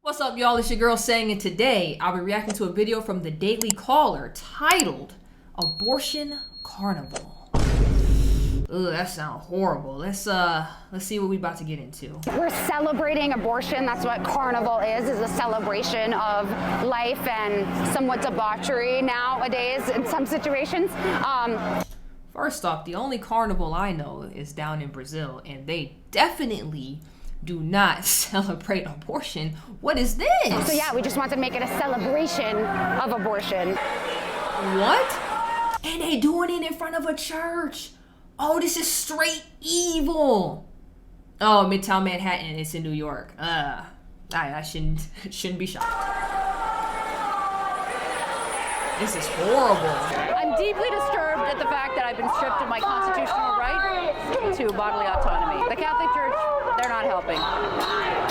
What's up, y'all? It's your girl Sang, and today I'll be reacting to a video from the Daily Caller titled Abortion Carnival. Ugh, that sounds horrible. Let's see what we about to get into. We're celebrating abortion. That's what Carnival is a celebration of life and somewhat debauchery nowadays in some situations. First off, the only carnival I know is down in Brazil, and they definitely do not celebrate abortion. What is this? So yeah, we just want to make it a celebration of abortion. What? And they doing it in front of a church. Oh, this is straight evil. Oh, Midtown Manhattan, it's in New York. I shouldn't be shocked. This is horrible. I'm deeply disturbed at the fact that I've been stripped of my constitutional right to bodily autonomy. The Catholic Church, they're not helping.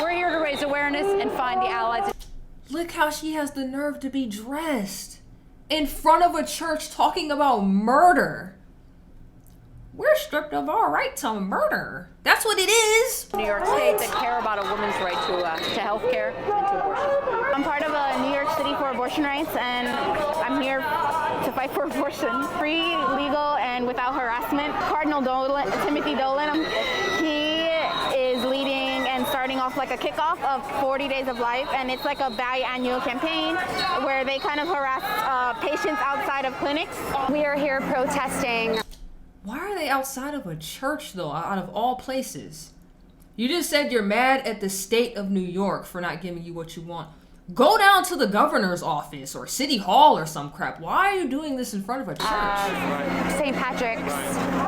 We're here to raise awareness and find the allies. Look how she has the nerve to be dressed in front of a church talking about murder. We're stripped of our right to murder. That's what it is. New York State that care about a woman's right to health care and to abortion. I'm part of a New York City for abortion rights, and I'm here to fight for abortion. Free, legal, and without harassment. Cardinal Dolan, Timothy Dolan, he is leading and starting off like a kickoff of 40 Days of Life, and it's like a biannual campaign where they kind of harass patients outside of clinics. We are here protesting. Why are they outside of a church, though, out of all places? You just said you're mad at the state of New York for not giving you what you want. Go down to the governor's office or city hall or some crap. Why are you doing this in front of a church? St. Patrick's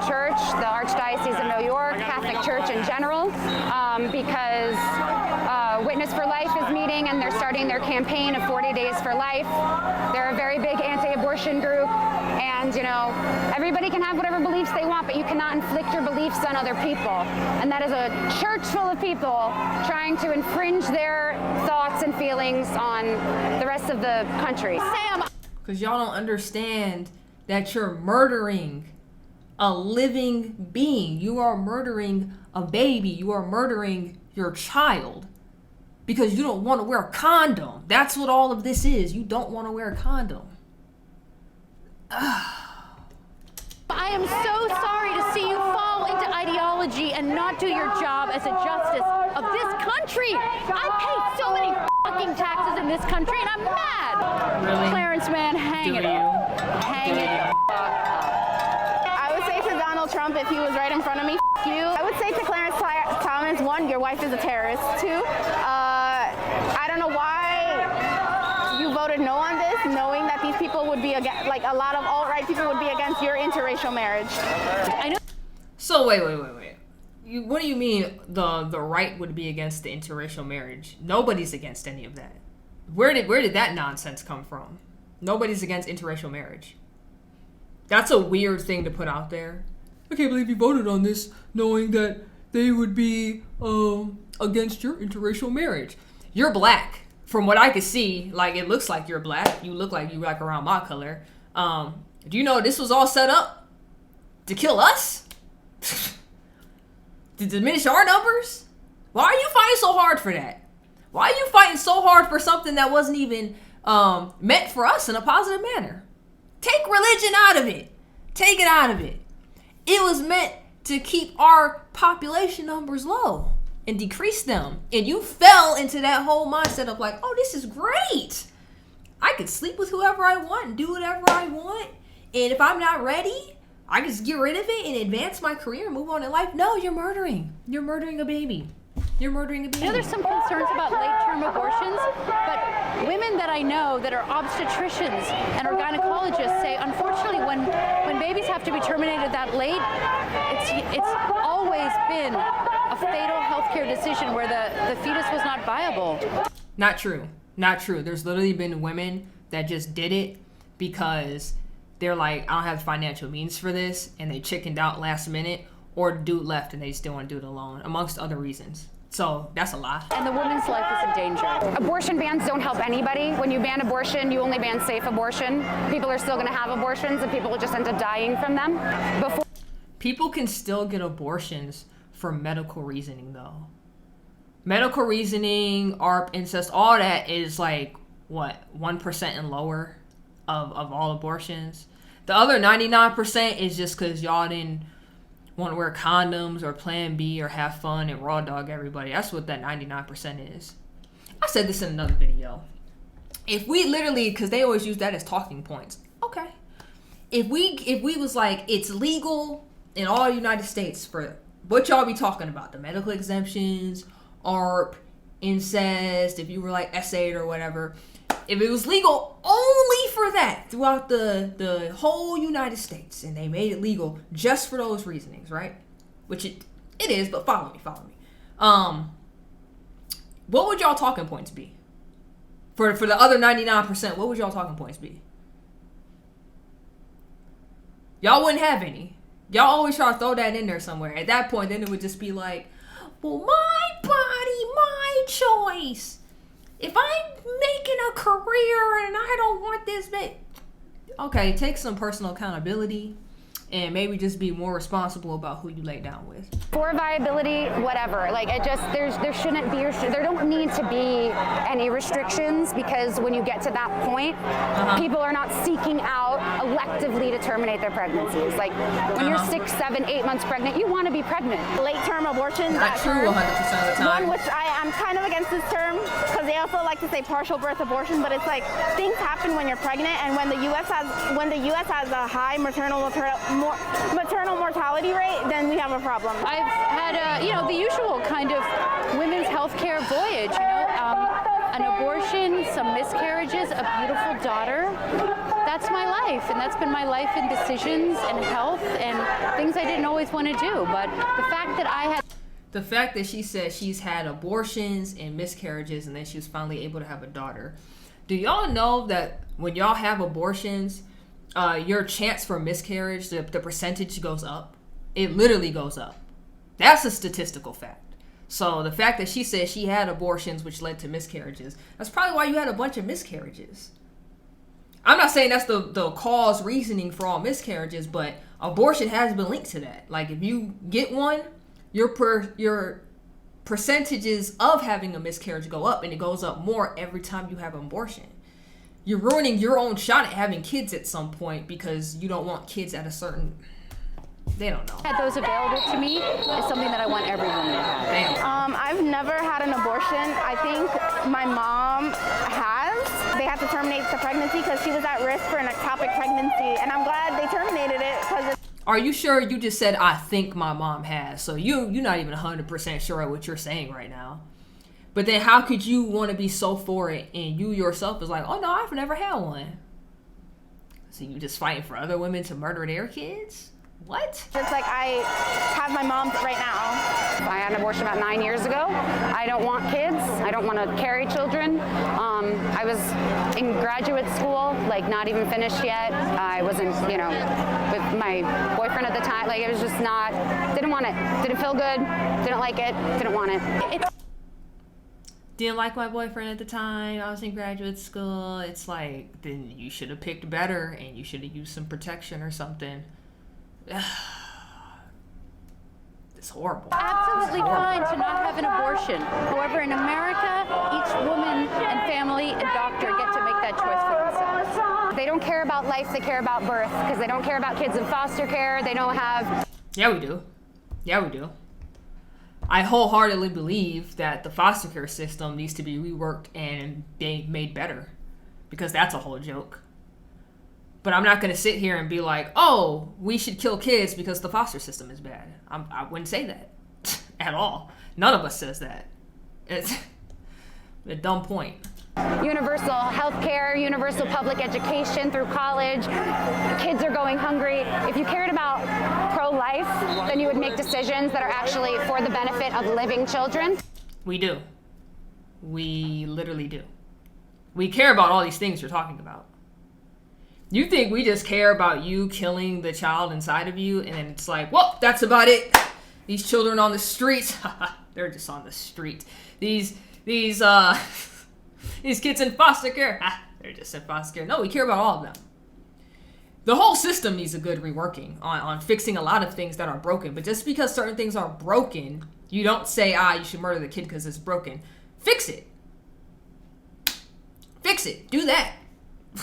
Church, the Archdiocese of New York, Catholic Church in general, because Witness for Life is meeting and they're starting their campaign of 40 Days for Life. They're a very big anti-abortion group, and you know, everybody can have whatever beliefs they want, but you cannot inflict your beliefs on other people. And that is a church full of people trying to infringe their thoughts and feelings on the rest of the country. Sam! Because y'all don't understand that you're murdering a living being. You are murdering a baby. You are murdering your child because you don't want to wear a condom. That's what all of this is. You don't want to wear a condom. I am so sorry to see you fall into ideology and not do your job as a justice of this country. I pay so many fucking taxes in this country and I'm mad. Really? Clarence, man, hang it up. Hang it the fuck up. I would say to Donald Trump, if he was right in front of me, F you. I would say to Clarence Thomas, one, your wife is a terrorist. Two, I don't know why you voted no on this, knowing that these people would be against, like a lot of alt-right people would be against your interracial marriage. I know. So wait. What do you mean the right would be against the interracial marriage? Nobody's against any of that. Where did that nonsense come from? Nobody's against interracial marriage. That's a weird thing to put out there. I can't believe you voted on this knowing that they would be against your interracial marriage. You're black. From what I could see, like, it looks like you're black. You look like you like around my color. Do you know this was all set up to kill us? To diminish our numbers? Why are you fighting so hard for that? Why are you fighting so hard for something that wasn't even meant for us in a positive manner? Take religion out of it. Take it out of it. It was meant to keep our population numbers low and decrease them. And you fell into that whole mindset of like, oh, this is great. I could sleep with whoever I want and do whatever I want. And if I'm not ready, I can just get rid of it and advance my career and move on in life. No, you're murdering. You're murdering a baby. You're murdering a baby. I know there's some concerns about late-term abortions, but women that I know that are obstetricians and are gynecologists say, unfortunately, when babies have to be terminated that late, it's always been a fatal healthcare decision where the fetus was not viable. Not true. Not true. There's literally been women that just did it because they're like, I don't have the financial means for this, and they chickened out last minute, or the dude left and they still want to do it alone, amongst other reasons. So that's a lie. And the woman's life is in danger. Abortion bans don't help anybody. When you ban abortion, you only ban safe abortion. People are still going to have abortions and people will just end up dying from them. People can still get abortions for medical reasoning, though. medical reasoning, ARP, incest, all that is like, what, 1% and lower of all abortions. The other 99% is just because y'all didn't want to wear condoms or plan B or have fun and raw dog everybody. That's what that 99% is. I said this in another video. If we literally, because they always use that as talking points. Okay. If we was like, it's legal in all the United States for what y'all be talking about, the medical exemptions, ARP, incest, if you were like S8 or whatever, if it was legal only for that throughout the whole United States, and they made it legal just for those reasonings, right? Which it is, but follow me. What would y'all talking points be? For the other 99%, what would y'all talking points be? Y'all wouldn't have any. Y'all always try to throw that in there somewhere. At that point, then it would just be like, well, my body, my choice. If I'm making a career and I don't want this, okay, take some personal accountability and maybe just be more responsible about who you lay down with. For viability, whatever. Like, it just, there shouldn't be, there don't need to be any restrictions, because when you get to that point, people are not seeking out electively to terminate their pregnancies. Like, when you're 6, 7, 8 months pregnant, you want to be pregnant. Late-term abortion. Not true 100% of the time. One which I'm kind of against this term, because they also like to say partial birth abortion, but it's like things happen when you're pregnant, and when the U.S. has a high maternal mortality rate, then we have a problem. I've had the usual kind of women's healthcare voyage, an abortion, some miscarriages, a beautiful daughter. That's my life, and that's been my life in decisions and health and things I didn't always want to do. But the fact that she said she's had abortions and miscarriages, and then she was finally able to have a daughter. Do y'all know that when y'all have abortions, your chance for miscarriage, the percentage goes up? It literally goes up. That's a statistical fact. So the fact that she said she had abortions which led to miscarriages, that's probably why you had a bunch of miscarriages. I'm not saying that's the cause reasoning for all miscarriages, but abortion has been linked to that. Like, if you get one, your percentages of having a miscarriage go up, and it goes up more every time you have an abortion. You're ruining your own shot at having kids at some point because you don't want kids at a certain... They don't know. Had those available to me is something that I want every woman to have. I've never had an abortion. I think my mom has. They had to terminate the pregnancy because she was at risk for an ectopic pregnancy, and I'm glad they terminated it because... Are you sure you just said, I think my mom has? So you're not even 100% sure of what you're saying right now. But then how could you want to be so for it and you yourself is like, oh no, I've never had one. So you just fighting for other women to murder their kids? What? It's like I have my mom right now. I had an abortion about 9 years ago. I don't want kids. I don't want to carry children. I was in graduate school, like not even finished yet. I wasn't, with my boyfriend at the time. Like, it was just not, didn't want it. Didn't feel good. Didn't like it. Didn't want it. Didn't like my boyfriend at the time. I was in graduate school. It's like, then you should have picked better and you should have used some protection or something. It's horrible. Absolutely fine to not have an abortion. However, in America, each woman and family and doctor get to make that choice for themselves. They don't care about life, they care about birth, because they don't care about kids in foster care. They don't have... Yeah, we do. I wholeheartedly believe that the foster care system needs to be reworked and made better, because that's a whole joke. But I'm not going to sit here and be like, oh, we should kill kids because the foster system is bad. I wouldn't say that at all. None of us says that. It's a dumb point. Universal health care, universal public education through college. Kids are going hungry. If you cared about pro-life, then you would make decisions that are actually for the benefit of living children. We do. We literally do. We care about all these things you're talking about. You think we just care about you killing the child inside of you, and then it's like, well, that's about it. These children on the streets, they're just on the street. These kids in foster care, they're just in foster care. No, we care about all of them. The whole system needs a good reworking on fixing a lot of things that are broken. But just because certain things are broken You don't say, you should murder the kid because it's broken. Fix it. Fix it. Do that.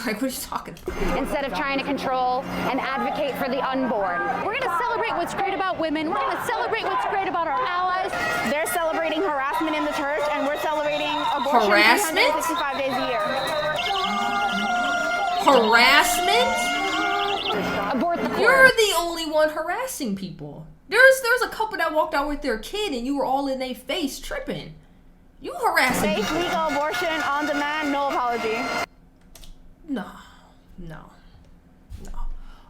Like, what are you talking about? Instead of trying to control and advocate for the unborn. We're going to celebrate what's great about women. We're going to celebrate what's great about our allies. They're celebrating harassment in the church, and we're celebrating abortion Harassment? 365 days a year. Harassment? Abort the court. You're the only one harassing people. There's a couple that walked out with their kid and you were all in their face tripping. You harassing Safe, people. legal abortion, on demand, no apology. No.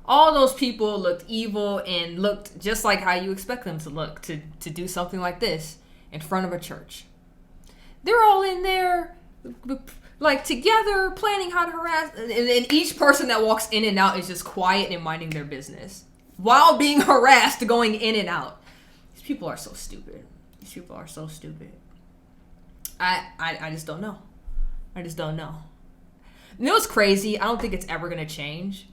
All those people looked evil and looked just like how you expect them to look to do something like this in front of a church. They're all in there, like, together, planning how to harass, and each person that walks in and out is just quiet and minding their business while being harassed going in and out. These people are so stupid. I just don't know. You know what's crazy? I don't think it's ever going to change.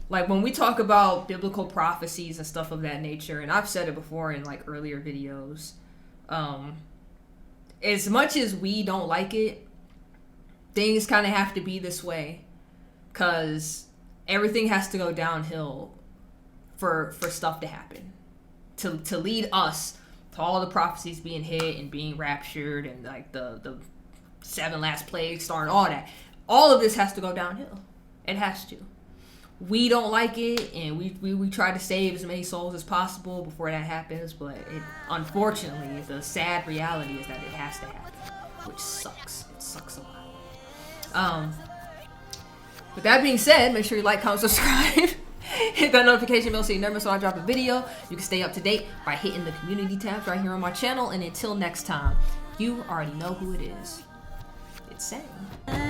Like, when we talk about biblical prophecies and stuff of that nature, and I've said it before in, like, earlier videos, as much as we don't like it, things kind of have to be this way, because everything has to go downhill for stuff to happen, to lead us to all the prophecies being hit and being raptured and, like, the 7 last plagues starting, all that. All of this has to go downhill. It has to. We don't like it, and we try to save as many souls as possible before that happens, but unfortunately, the sad reality is that it has to happen, which sucks. It sucks a lot. With that being said, make sure you like, comment, subscribe. Hit that notification bell so you never miss when I drop a video. You can stay up to date by hitting the community tabs right here on my channel, and until next time, you already know who it is. It's Sam.